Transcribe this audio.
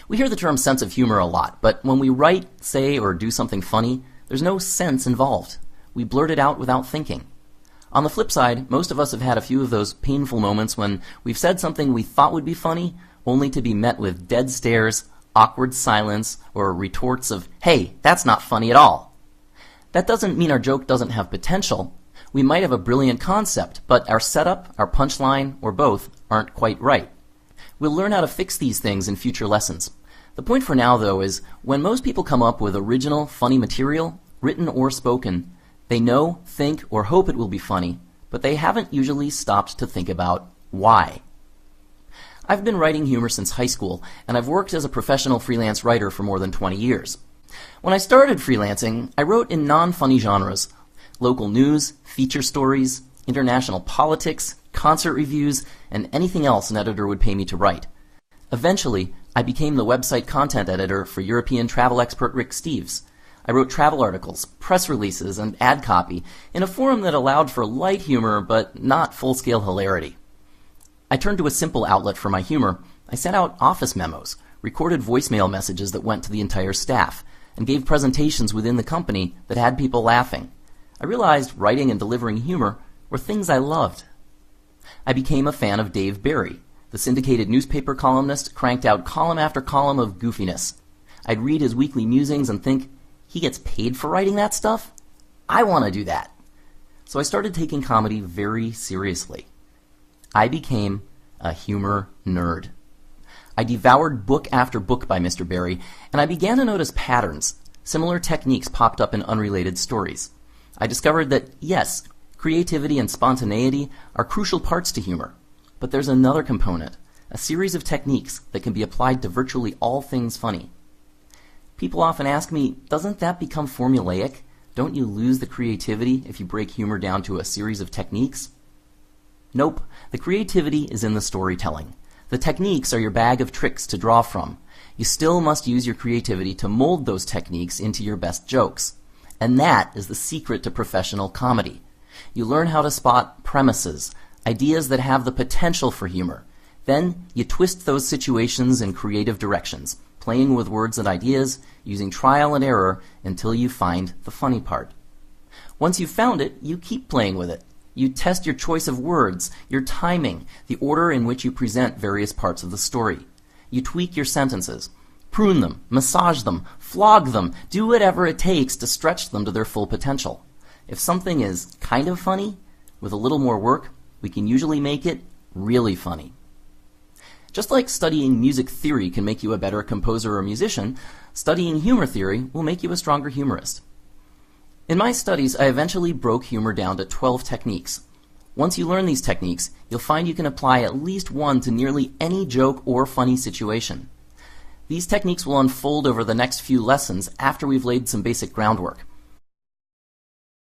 We hear the term sense of humor a lot, but when we write, say, or do something funny, there's no sense involved. We blurt it out without thinking. On the flip side, most of us have had a few of those painful moments when we've said something we thought would be funny, only to be met with dead stares, awkward silence, or retorts of, "Hey, that's not funny at all." That doesn't mean our joke doesn't have potential. We might have a brilliant concept, but our setup, our punchline, or both aren't quite right. We'll learn how to fix these things in future lessons. The point for now, though, is when most people come up with original, funny material, written or spoken, they know, think, or hope it will be funny, but they haven't usually stopped to think about why. I've been writing humor since high school, and I've worked as a professional freelance writer for more than 20 years. When I started freelancing, I wrote in non-funny genres: local news, feature stories, international politics, concert reviews, and anything else an editor would pay me to write. Eventually, I became the website content editor for European travel expert Rick Steves. I wrote travel articles, press releases, and ad copy in a forum that allowed for light humor but not full-scale hilarity. I turned to a simple outlet for my humor. I sent out office memos, recorded voicemail messages that went to the entire staff, and gave presentations within the company that had people laughing. I realized writing and delivering humor were things I loved. I became a fan of Dave Barry. The syndicated newspaper columnist cranked out column after column of goofiness. I'd read his weekly musings and think, he gets paid for writing that stuff? I want to do that. So I started taking comedy very seriously. I became a humor nerd. I devoured book after book by Mr. Barry, and I began to notice patterns. Similar techniques popped up in unrelated stories. I discovered that, yes, creativity and spontaneity are crucial parts to humor. But there's another component, a series of techniques that can be applied to virtually all things funny. People often ask me, doesn't that become formulaic? Don't you lose the creativity if you break humor down to a series of techniques? Nope, the creativity is in the storytelling. The techniques are your bag of tricks to draw from. You still must use your creativity to mold those techniques into your best jokes. And that is the secret to professional comedy. You learn how to spot premises, ideas that have the potential for humor. Then you twist those situations in creative directions, playing with words and ideas, using trial and error until you find the funny part. Once you've found it, you keep playing with it. You test your choice of words, your timing, the order in which you present various parts of the story. You tweak your sentences, prune them, massage them, flog them, do whatever it takes to stretch them to their full potential. If something is kind of funny, with a little more work, we can usually make it really funny. Just like studying music theory can make you a better composer or musician, studying humor theory will make you a stronger humorist. In my studies, I eventually broke humor down to 12 techniques. Once you learn these techniques, you'll find you can apply at least one to nearly any joke or funny situation. These techniques will unfold over the next few lessons after we've laid some basic groundwork.